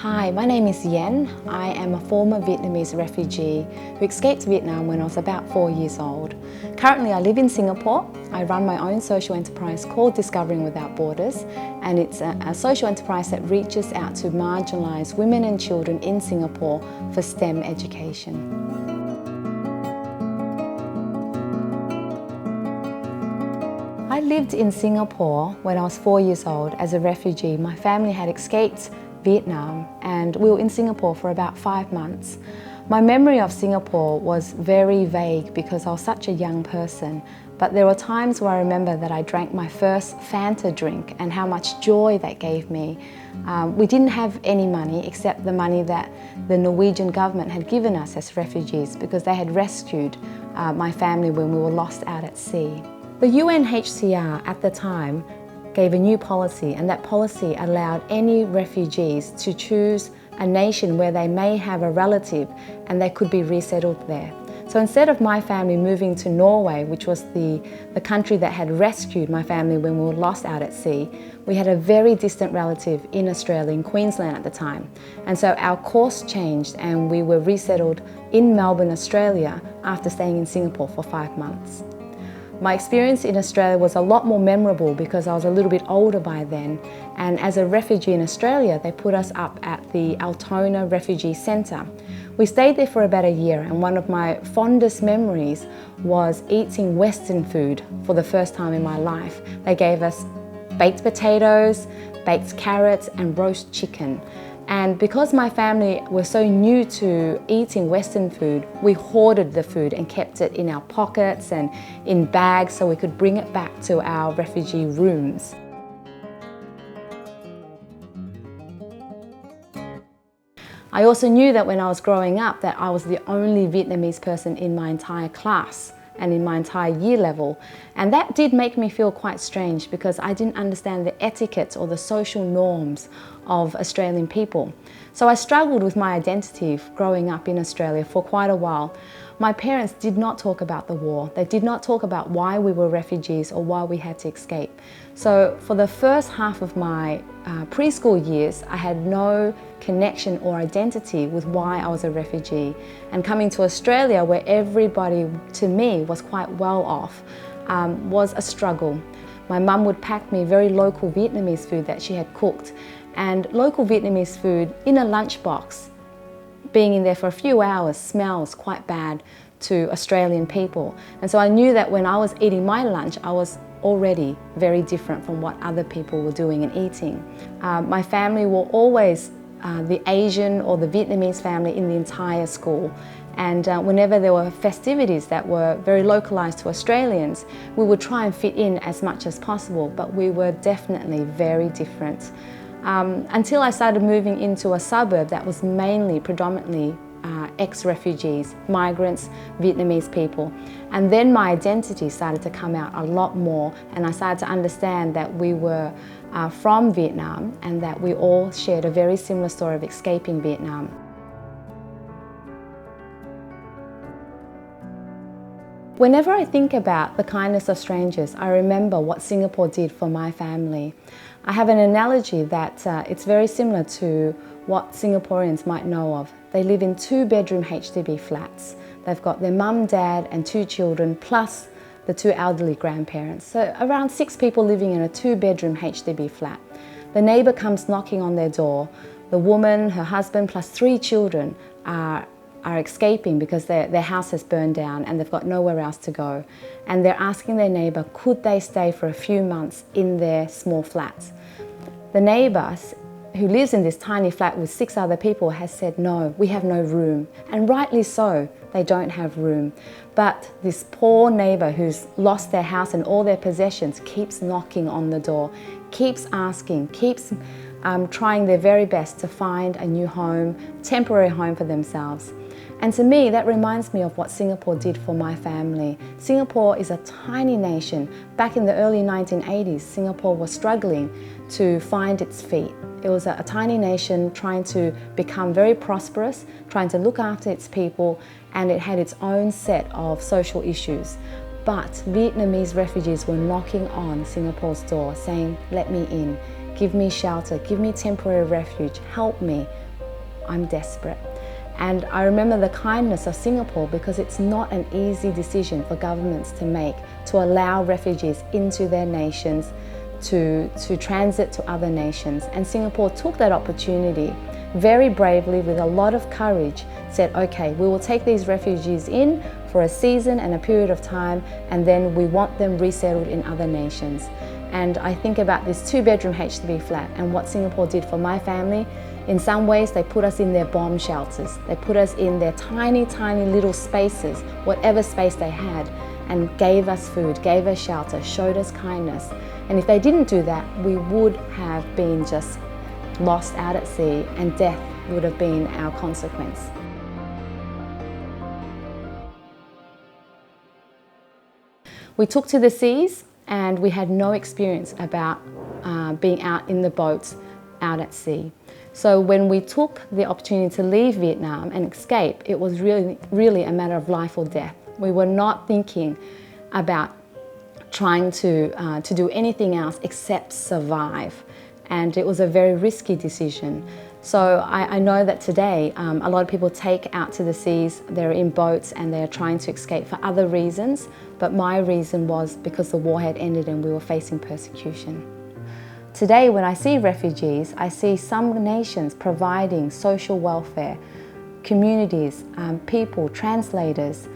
Hi, my name is Yen. I am a former Vietnamese refugee who escaped Vietnam when I was about 4 years old. Currently I live in Singapore. I run my own social enterprise called Discovering Without Borders, and it's a social enterprise that reaches out to marginalised women and children in Singapore for STEM education. I lived in Singapore when I was 4 years old as a refugee. My family had escaped Vietnam and we were in Singapore for about 5 months. My memory of Singapore was very vague because I was such a young person, but there were times where I remember that I drank my first Fanta drink and how much joy that gave me. We didn't have any money except the money that the Norwegian government had given us as refugees because they had rescued my family when we were lost out at sea. The UNHCR at the time gave a new policy, and that policy allowed any refugees to choose a nation where they may have a relative and they could be resettled there. So instead of my family moving to Norway, which was the country that had rescued my family when we were lost out at sea, we had a very distant relative in Australia, in Queensland at the time. And so our course changed and we were resettled in Melbourne, Australia after staying in Singapore for 5 months. My experience in Australia was a lot more memorable because I was a little bit older by then, and as a refugee in Australia they put us up at the Altona Refugee Centre. We stayed there for about a year, and one of my fondest memories was eating Western food for the first time in my life. They gave us baked potatoes, baked carrots and roast chicken. And because my family were so new to eating Western food, we hoarded the food and kept it in our pockets and in bags so we could bring it back to our refugee rooms. I also knew that when I was growing up that I was the only Vietnamese person in my entire class and in my entire year level. And that did make me feel quite strange because I didn't understand the etiquette or the social norms of Australian people. So I struggled with my identity growing up in Australia for quite a while. My parents did not talk about the war. They did not talk about why we were refugees or why we had to escape. So for the first half of my preschool years, I had no connection or identity with why I was a refugee. And coming to Australia, where everybody to me was quite well off, was a struggle. My mum would pack me very local Vietnamese food that she had cooked, and local Vietnamese food in a lunchbox, being in there for a few hours, smells quite bad to Australian people. And so I knew that when I was eating my lunch, I was already very different from what other people were doing and eating. My family were always the Asian or the Vietnamese family in the entire school. And whenever there were festivities that were very localised to Australians, we would try and fit in as much as possible, but we were definitely very different. Until I started moving into a suburb that was mainly, predominantly ex-refugees, migrants, Vietnamese people. And then my identity started to come out a lot more, and I started to understand that we were from Vietnam and that we all shared a very similar story of escaping Vietnam. Whenever I think about the kindness of strangers, I remember what Singapore did for my family. I have an analogy that it's very similar to what Singaporeans might know of. They live in 2-bedroom HDB flats. They've got their mum, dad and 2 children plus the 2 elderly grandparents. So around 6 people living in a 2-bedroom HDB flat. The neighbour comes knocking on their door. The woman, her husband plus 3 children are escaping because their house has burned down and they've got nowhere else to go. And they're asking their neighbour, could they stay for a few months in their small flats? The neighbour, who lives in this tiny flat with 6 other people, has said, no, we have no room. And rightly so, they don't have room. But this poor neighbour who's lost their house and all their possessions keeps knocking on the door, keeps asking, keeps trying their very best to find a new home, temporary home for themselves. And to me, that reminds me of what Singapore did for my family. Singapore is a tiny nation. Back in the early 1980s, Singapore was struggling to find its feet. It was a tiny nation trying to become very prosperous, trying to look after its people, and it had its own set of social issues. But Vietnamese refugees were knocking on Singapore's door saying, let me in, give me shelter, give me temporary refuge, help me. I'm desperate. And I remember the kindness of Singapore, because it's not an easy decision for governments to make, to allow refugees into their nations, to transit to other nations. And Singapore took that opportunity very bravely, with a lot of courage, said, okay, we will take these refugees in for a season and a period of time, and then we want them resettled in other nations. And I think about this 2-bedroom HDB flat and what Singapore did for my family. In some ways, they put us in their bomb shelters. They put us in their tiny, tiny little spaces, whatever space they had, and gave us food, gave us shelter, showed us kindness. And if they didn't do that, we would have been just lost out at sea, and death would have been our consequence. We took to the seas, and we had no experience about being out in the boats out at sea. So when we took the opportunity to leave Vietnam and escape, it was really a matter of life or death. We were not thinking about trying to do anything else except survive. And it was a very risky decision. So I know that today a lot of people take out to the seas, they're in boats and they're trying to escape for other reasons, but my reason was because the war had ended and we were facing persecution. Today, when I see refugees, I see some nations providing social welfare, communities, people, translators,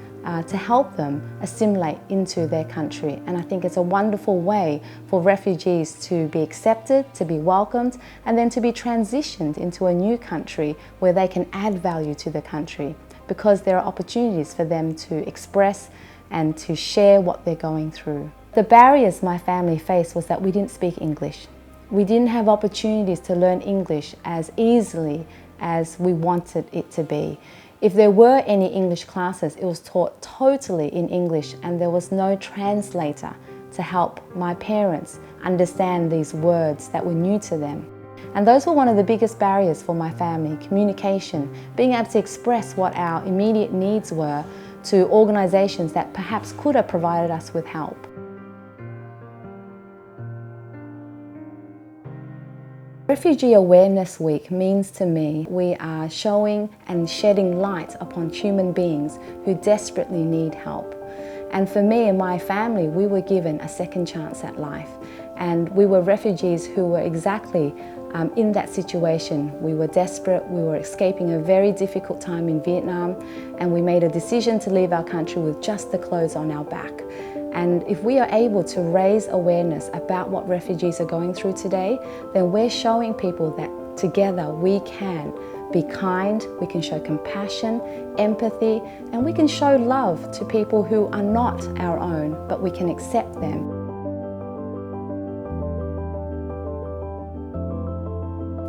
to help them assimilate into their country. And I think it's a wonderful way for refugees to be accepted, to be welcomed, and then to be transitioned into a new country where they can add value to the country, because there are opportunities for them to express and to share what they're going through. The barriers my family faced was that we didn't speak English. We didn't have opportunities to learn English as easily as we wanted it to be. If there were any English classes, it was taught totally in English, and there was no translator to help my parents understand these words that were new to them. And those were one of the biggest barriers for my family: communication, being able to express what our immediate needs were to organisations that perhaps could have provided us with help. Refugee Awareness Week means to me we are showing and shedding light upon human beings who desperately need help. And for me and my family, we were given a second chance at life. And we were refugees who were exactly in that situation. We were desperate, we were escaping a very difficult time in Vietnam, and we made a decision to leave our country with just the clothes on our back. And if we are able to raise awareness about what refugees are going through today, then we're showing people that together we can be kind, we can show compassion, empathy, and we can show love to people who are not our own, but we can accept them.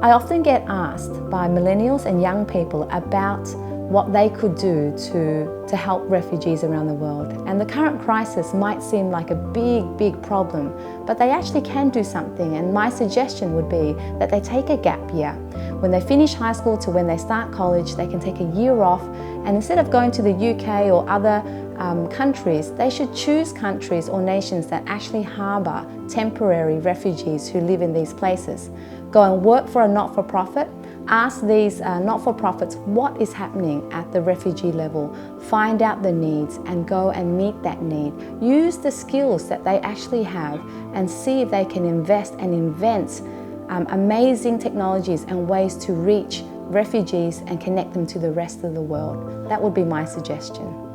I often get asked by millennials and young people about what they could do to help refugees around the world. And the current crisis might seem like a big problem, but they actually can do something. And my suggestion would be that they take a gap year. When they finish high school to when they start college, they can take a year off, and instead of going to the UK or other countries, they should choose countries or nations that actually harbour temporary refugees who live in these places. Go and work for a not-for-profit. Ask these not-for-profits what is happening at the refugee level, find out the needs and go and meet that need. Use the skills that they actually have and see if they can invest and invent amazing technologies and ways to reach refugees and connect them to the rest of the world. That would be my suggestion.